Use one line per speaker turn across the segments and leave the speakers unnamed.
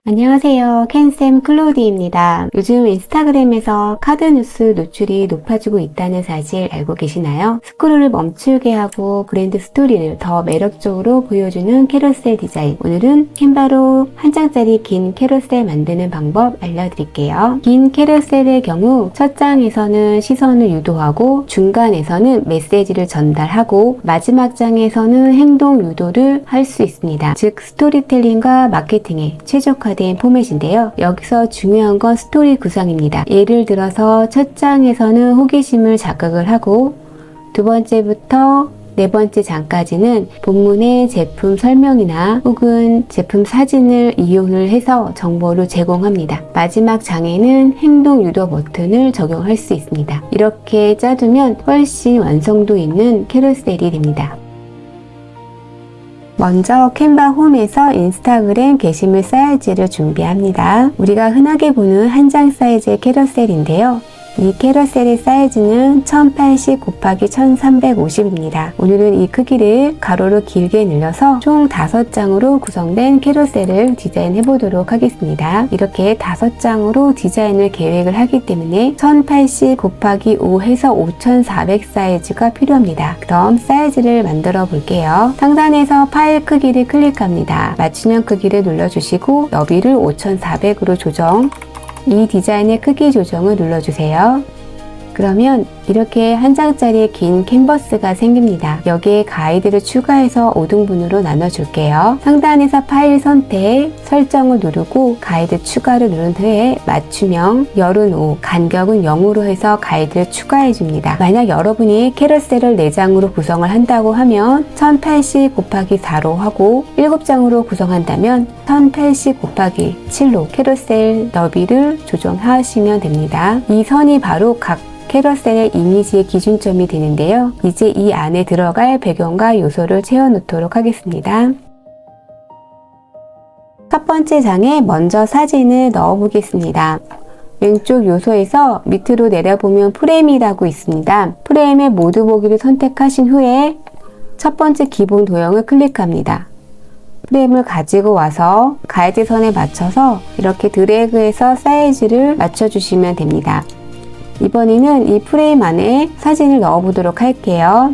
안녕하세요. 캔쌤 클로디입니다. 요즘 인스타그램에서 카드 뉴스 노출이 높아지고 있다는 사실 알고 계시나요? 스크롤을 멈추게 하고 브랜드 스토리를 더 매력적으로 보여주는 캐러셀 디자인. 오늘은 캔바로 한 장짜리 긴 캐러셀 만드는 방법 알려드릴게요. 긴 캐러셀의 경우 첫 장에서는 시선을 유도하고 중간에서는 메시지를 전달하고 마지막 장에서는 행동 유도를 할 수 있습니다. 즉 스토리텔링과 마케팅에 최적화된 포맷인데요. 여기서 중요한 건 스토리 구성입니다. 예를 들어서 첫 장에서는 호기심을 자극을 하고 두 번째부터 네 번째 장까지는 본문의 제품 설명이나 혹은 제품 사진을 이용을 해서 정보를 제공합니다. 마지막 장에는 행동 유도 버튼을 적용할 수 있습니다. 이렇게 짜두면 훨씬 완성도 있는 캐러셀이 됩니다. 먼저 캔바 홈에서 인스타그램 게시물 사이즈를 준비합니다. 우리가 흔하게 보는 한 장 사이즈의 캐러셀인데요. 이 캐러셀의 사이즈는 1080 곱하기 1350입니다. 오늘은 이 크기를 가로로 길게 늘려서 총 5장으로 구성된 캐러셀을 디자인해 보도록 하겠습니다. 이렇게 5장으로 디자인을 계획을 하기 때문에 1080 곱하기 5 해서 5400 사이즈가 필요합니다. 그럼 사이즈를 만들어 볼게요. 상단에서 파일 크기를 클릭합니다. 맞춤형 크기를 눌러주시고 너비를 5400으로 조정, 이 디자인의 크기 조정을 눌러주세요. 그러면 이렇게 한 장짜리 긴 캔버스가 생깁니다. 여기에 가이드를 추가해서 5등분으로 나눠줄게요. 상단에서 파일 선택, 설정을 누르고 가이드 추가를 누른 후에 맞춤형, 열은 5, 간격은 0으로 해서 가이드를 추가해줍니다. 만약 여러분이 캐러셀을 4장으로 구성을 한다고 하면 1080 곱하기 4로 하고 7장으로 구성한다면 1080 곱하기 7로 캐러셀 너비를 조정하시면 됩니다. 이 선이 바로 각 캐러셀의 이미지의 기준점이 되는데요. 이제 이 안에 들어갈 배경과 요소를 채워놓도록 하겠습니다. 첫 번째 장에 먼저 사진을 넣어 보겠습니다. 왼쪽 요소에서 밑으로 내려보면 프레임이라고 있습니다. 프레임의 모두 보기를 선택하신 후에 첫 번째 기본 도형을 클릭합니다. 프레임을 가지고 와서 가이드선에 맞춰서 이렇게 드래그해서 사이즈를 맞춰주시면 됩니다. 이번에는 이 프레임 안에 사진을 넣어 보도록 할게요.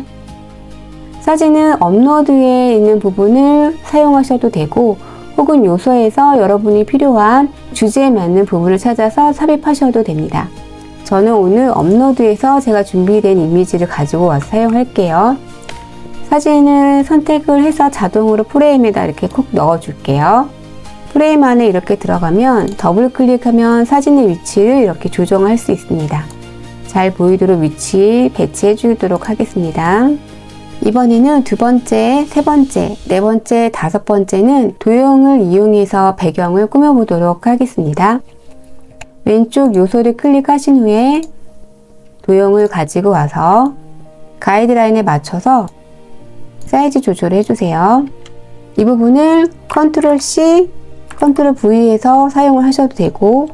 사진은 업로드에 있는 부분을 사용하셔도 되고 혹은 요소에서 여러분이 필요한 주제에 맞는 부분을 찾아서 삽입하셔도 됩니다. 저는 오늘 업로드에서 제가 준비된 이미지를 가지고 와서 사용할게요. 사진을 선택을 해서 자동으로 프레임에다 이렇게 콕 넣어 줄게요. 프레임 안에 이렇게 들어가면 더블 클릭하면 사진의 위치를 이렇게 조정할 수 있습니다. 잘 보이도록 위치 배치해 주도록 하겠습니다. 이번에는 두 번째, 세 번째, 네 번째, 다섯 번째는 도형을 이용해서 배경을 꾸며보도록 하겠습니다. 왼쪽 요소를 클릭하신 후에 도형을 가지고 와서 가이드라인에 맞춰서 사이즈 조절을 해주세요. 이 부분을 컨트롤 C, 컨트롤 V에서 사용을 하셔도 되고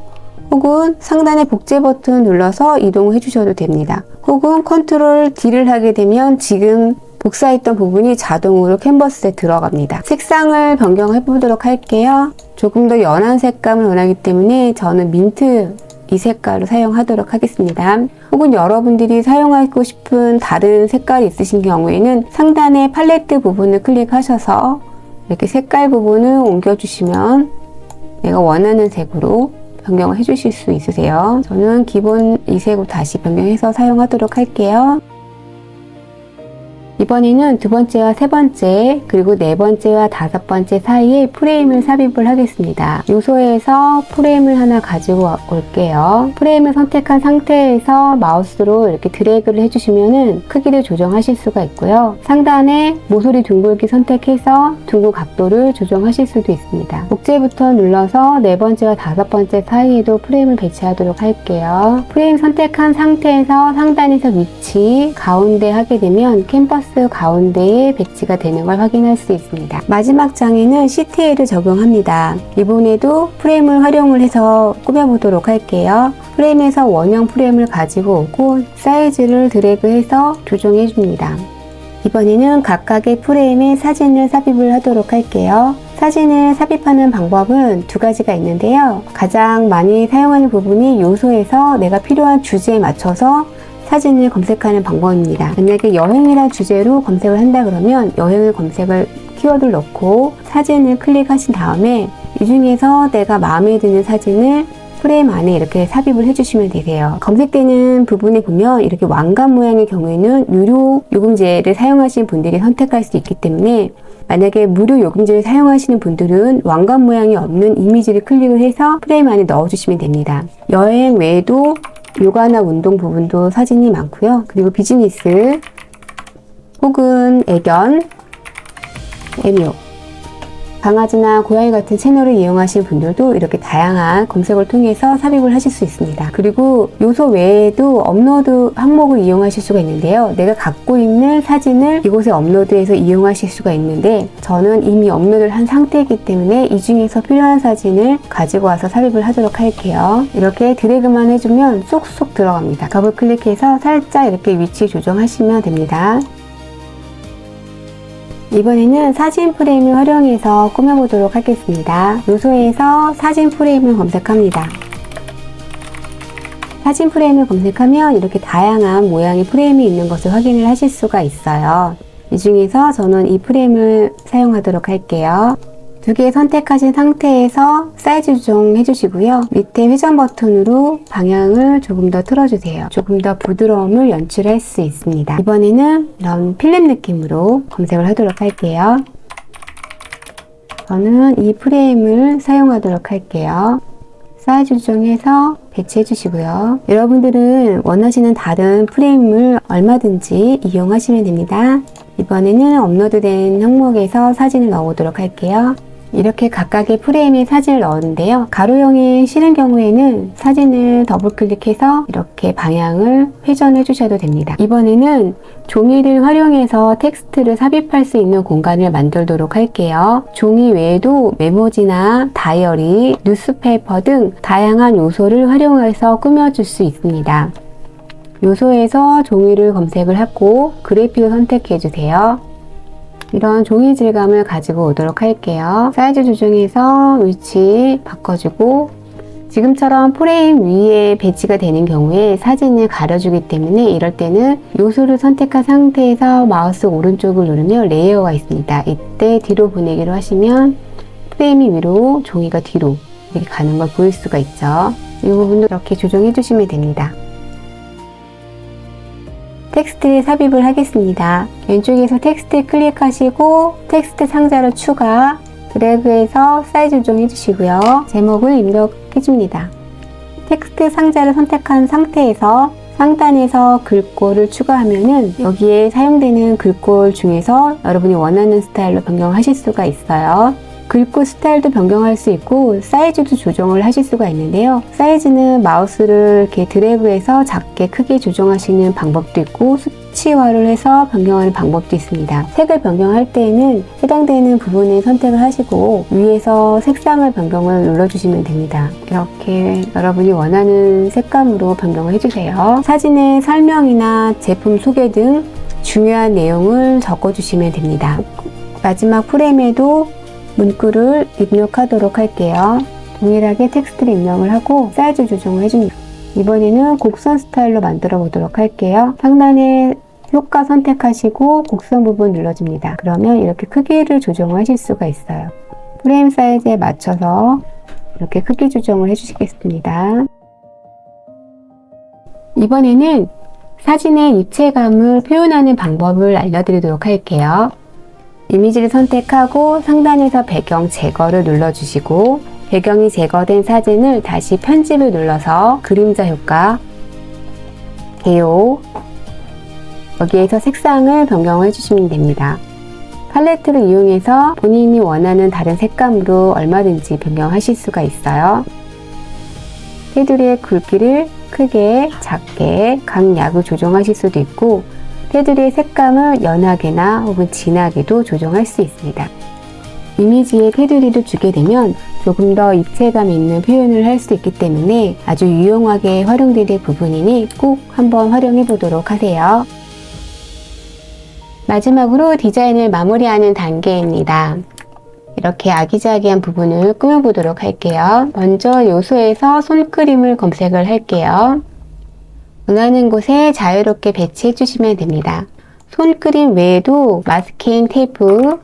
혹은 상단의 복제 버튼 눌러서 이동을 해주셔도 됩니다. 혹은 컨트롤 D를 하게 되면 지금 복사했던 부분이 자동으로 캔버스에 들어갑니다. 색상을 변경해 보도록 할게요. 조금 더 연한 색감을 원하기 때문에 저는 민트 이 색깔로 사용하도록 하겠습니다. 혹은 여러분들이 사용하고 싶은 다른 색깔이 있으신 경우에는 상단의 팔레트 부분을 클릭하셔서 이렇게 색깔 부분을 옮겨주시면 내가 원하는 색으로 변경을 해주실 수 있으세요. 저는 기본 이 색으로 다시 변경해서 사용하도록 할게요. 이번에는 두 번째와 세 번째 그리고 네 번째와 다섯 번째 사이에 프레임을 삽입을 하겠습니다. 요소에서 프레임을 하나 가지고 올게요. 프레임을 선택한 상태에서 마우스로 이렇게 드래그를 해주시면 크기를 조정하실 수가 있고요. 상단에 모서리 둥글기 선택해서 둥근 각도를 조정하실 수도 있습니다. 복제 버튼 눌러서 네 번째와 다섯 번째 사이에도 프레임을 배치하도록 할게요. 프레임 선택한 상태에서 상단에서 위치 가운데 하게 되면 캔버스 가운데에 배치가 되는 걸 확인할 수 있습니다. 마지막 장에는 CTL을 적용합니다. 이번에도 프레임을 활용을 해서 꾸며보도록 할게요. 프레임에서 원형 프레임을 가지고 오고 사이즈를 드래그해서 조정해 줍니다. 이번에는 각각의 프레임에 사진을 삽입을 하도록 할게요. 사진을 삽입하는 방법은 두 가지가 있는데요. 가장 많이 사용하는 부분이 요소에서 내가 필요한 주제에 맞춰서 사진을 검색하는 방법입니다. 만약에 여행이란 주제로 검색을 한다 그러면 여행을 검색을 키워드를 넣고 사진을 클릭하신 다음에 이 중에서 내가 마음에 드는 사진을 프레임 안에 이렇게 삽입을 해주시면 되세요. 검색되는 부분에 보면 이렇게 왕관 모양의 경우에는 유료 요금제를 사용하시는 분들이 선택할 수 있기 때문에 만약에 무료 요금제를 사용하시는 분들은 왕관 모양이 없는 이미지를 클릭을 해서 프레임 안에 넣어주시면 됩니다. 여행 외에도 요가나 운동 부분도 사진이 많고요. 그리고 비즈니스 혹은 애견, 애묘, 강아지나 고양이 같은 채널을 이용하시는 분들도 이렇게 다양한 검색을 통해서 삽입을 하실 수 있습니다. 그리고 요소 외에도 업로드 항목을 이용하실 수가 있는데요. 내가 갖고 있는 사진을 이곳에 업로드해서 이용하실 수가 있는데 저는 이미 업로드를 한 상태이기 때문에 이 중에서 필요한 사진을 가지고 와서 삽입을 하도록 할게요. 이렇게 드래그만 해주면 쏙쏙 들어갑니다. 더블 클릭해서 살짝 이렇게 위치 조정하시면 됩니다. 이번에는 사진 프레임을 활용해서 꾸며보도록 하겠습니다. 요소에서 사진 프레임을 검색합니다. 사진 프레임을 검색하면 이렇게 다양한 모양의 프레임이 있는 것을 확인을 하실 수가 있어요. 이 중에서 저는 이 프레임을 사용하도록 할게요. 두 개 선택하신 상태에서 사이즈 조정해 주시고요. 밑에 회전 버튼으로 방향을 조금 더 틀어주세요. 조금 더 부드러움을 연출할 수 있습니다. 이번에는 이런 필름 느낌으로 검색을 하도록 할게요. 저는 이 프레임을 사용하도록 할게요. 사이즈 조정해서 배치해 주시고요. 여러분들은 원하시는 다른 프레임을 얼마든지 이용하시면 됩니다. 이번에는 업로드된 항목에서 사진을 넣어보도록 할게요. 이렇게 각각의 프레임에 사진을 넣었는데요. 가로형이 싫은 경우에는 사진을 더블 클릭해서 이렇게 방향을 회전해 주셔도 됩니다. 이번에는 종이를 활용해서 텍스트를 삽입할 수 있는 공간을 만들도록 할게요. 종이 외에도 메모지나 다이어리, 뉴스페이퍼 등 다양한 요소를 활용해서 꾸며줄 수 있습니다. 요소에서 종이를 검색을 하고 그래픽을 선택해 주세요. 이런 종이 질감을 가지고 오도록 할게요. 사이즈 조정해서 위치 바꿔주고 지금처럼 프레임 위에 배치가 되는 경우에 사진을 가려주기 때문에 이럴 때는 요소를 선택한 상태에서 마우스 오른쪽을 누르면 레이어가 있습니다. 이때 뒤로 보내기로 하시면 프레임이 위로 종이가 뒤로 이렇게 가는 걸 보일 수가 있죠. 이 부분도 이렇게 조정해 주시면 됩니다. 텍스트를 삽입을 하겠습니다. 왼쪽에서 텍스트 클릭하시고 텍스트 상자를 추가, 드래그해서 사이즈 조정해 주시고요. 제목을 입력해 줍니다. 텍스트 상자를 선택한 상태에서 상단에서 글꼴을 추가하면은 여기에 사용되는 글꼴 중에서 여러분이 원하는 스타일로 변경하실 수가 있어요. 글꼴 스타일도 변경할 수 있고 사이즈도 조정을 하실 수가 있는데요. 사이즈는 마우스를 이렇게 드래그해서 작게 크게 조정하시는 방법도 있고 수치화를 해서 변경하는 방법도 있습니다. 색을 변경할 때에는 해당되는 부분을 선택을 하시고 위에서 색상을 변경을 눌러주시면 됩니다. 이렇게 여러분이 원하는 색감으로 변경을 해주세요. 사진의 설명이나 제품 소개 등 중요한 내용을 적어주시면 됩니다. 마지막 프레임에도 문구를 입력하도록 할게요. 동일하게 텍스트를 입력을 하고 사이즈 조정을 해줍니다. 이번에는 곡선 스타일로 만들어 보도록 할게요. 상단에 효과 선택하시고 곡선 부분 눌러줍니다. 그러면 이렇게 크기를 조정하실 수가 있어요. 프레임 사이즈에 맞춰서 이렇게 크기 조정을 해주시겠습니다. 이번에는 사진의 입체감을 표현하는 방법을 알려드리도록 할게요. 이미지를 선택하고 상단에서 배경 제거를 눌러주시고 배경이 제거된 사진을 다시 편집을 눌러서 그림자 효과, 개요, 여기에서 색상을 변경해 주시면 됩니다. 팔레트를 이용해서 본인이 원하는 다른 색감으로 얼마든지 변경하실 수가 있어요. 테두리의 굵기를 크게, 작게, 강약을 조정하실 수도 있고 테두리의 색감을 연하게나 혹은 진하게도 조정할 수 있습니다. 이미지에 테두리를 주게 되면 조금 더 입체감 있는 표현을 할 수 있기 때문에 아주 유용하게 활용될 부분이니 꼭 한번 활용해 보도록 하세요. 마지막으로 디자인을 마무리하는 단계입니다. 이렇게 아기자기한 부분을 꾸며보도록 할게요. 먼저 요소에서 손크림을 검색을 할게요. 원하는 곳에 자유롭게 배치해 주시면 됩니다. 손크림 외에도 마스킹 테이프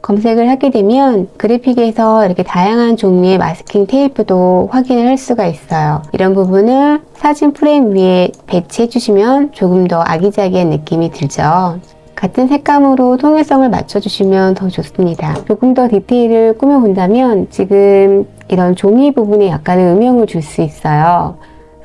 검색을 하게 되면 그래픽에서 이렇게 다양한 종류의 마스킹 테이프도 확인을 할 수가 있어요. 이런 부분을 사진 프레임 위에 배치해 주시면 조금 더 아기자기한 느낌이 들죠. 같은 색감으로 통일성을 맞춰주시면 더 좋습니다. 조금 더 디테일을 꾸며본다면 지금 이런 종이 부분에 약간의 음영을 줄 수 있어요.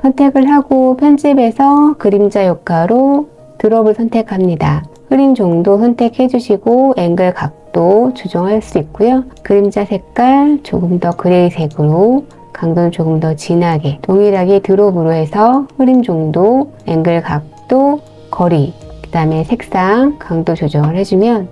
선택을 하고 편집해서 그림자 효과로 드롭을 선택합니다. 흐린 정도 선택해 주시고 앵글 각도 조정할 수 있고요. 그림자 색깔 조금 더 그레이색으로 강도는 조금 더 진하게 동일하게 드롭으로 해서 흐림 정도, 앵글 각도, 거리 그 다음에 색상, 강도 조정을 해주면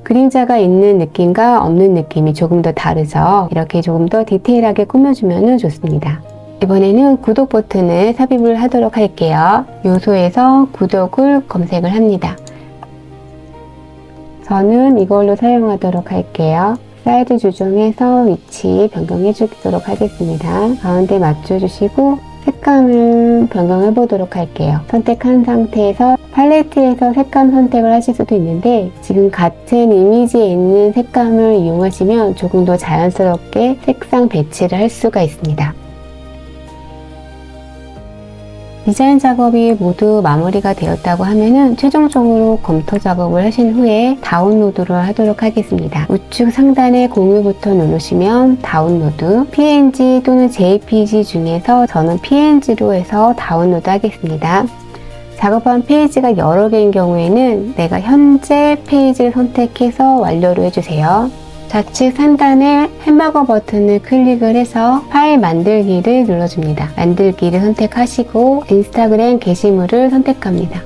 그림자가 있는 느낌과 없는 느낌이 조금 더 다르죠. 이렇게 조금 더 디테일하게 꾸며주면 좋습니다. 이번에는 구독 버튼을 삽입을 하도록 할게요. 요소에서 구독을 검색을 합니다. 저는 이걸로 사용하도록 할게요. 사이즈 조정해서 위치 변경해 주도록 하겠습니다. 가운데 맞춰주시고 색감을 변경해 보도록 할게요. 선택한 상태에서 팔레트에서 색감 선택을 하실 수도 있는데 지금 같은 이미지에 있는 색감을 이용하시면 조금 더 자연스럽게 색상 배치를 할 수가 있습니다. 디자인 작업이 모두 마무리가 되었다고 하면은 최종적으로 검토 작업을 하신 후에 다운로드를 하도록 하겠습니다. 우측 상단에 공유 버튼 누르시면 다운로드, PNG 또는 JPG 중에서 저는 PNG로 해서 다운로드 하겠습니다. 작업한 페이지가 여러 개인 경우에는 내가 현재 페이지를 선택해서 완료를 해주세요. 좌측 상단에 햄버거 버튼을 클릭을 해서 파일 만들기를 눌러줍니다. 만들기를 선택하시고 인스타그램 게시물을 선택합니다.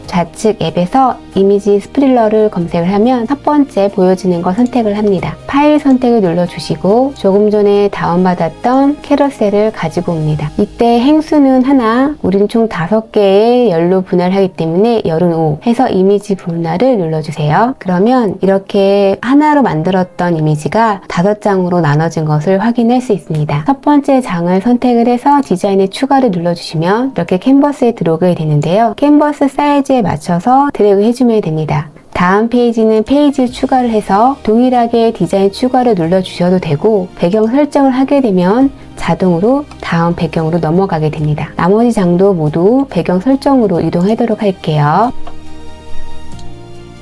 좌측 앱에서 이미지 스프릴러를 검색을 하면 첫 번째 보여지는 거 선택을 합니다. 파일 선택을 눌러주시고 조금 전에 다운받았던 캐러셀을 가지고 옵니다. 이때 행수는 하나, 우린 총 5개의 열로 분할하기 때문에 열은 5 해서 이미지 분할을 눌러주세요. 그러면 이렇게 하나로 만들었던 이미지가 5장으로 나눠진 것을 확인할 수 있습니다. 첫 번째 장을 선택을 해서 디자인에 추가를 눌러주시면 이렇게 캔버스에 들어오게 되는데요. 캔버스 사이즈에 맞춰서 드래그 해주면 됩니다. 다음 페이지는 페이지 추가를 해서 동일하게 디자인 추가를 눌러주셔도 되고 배경 설정을 하게 되면 자동으로 다음 배경으로 넘어가게 됩니다. 나머지 장도 모두 배경 설정으로 이동하도록 할게요.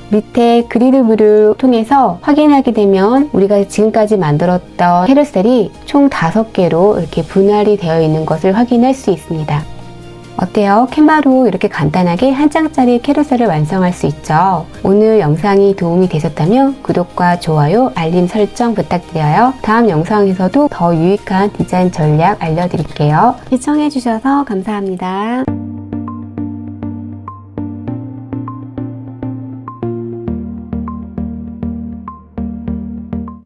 밑에 그리드 뷰를 통해서 확인하게 되면 우리가 지금까지 만들었던 캐러셀이 총 5개로 이렇게 분할이 되어 있는 것을 확인할 수 있습니다. 어때요? 캔바로 이렇게 간단하게 한 장짜리 캐러셀을 완성할 수 있죠. 오늘 영상이 도움이 되셨다면 구독과 좋아요, 알림 설정 부탁드려요. 다음 영상에서도 더 유익한 디자인 전략 알려드릴게요. 시청해주셔서 감사합니다.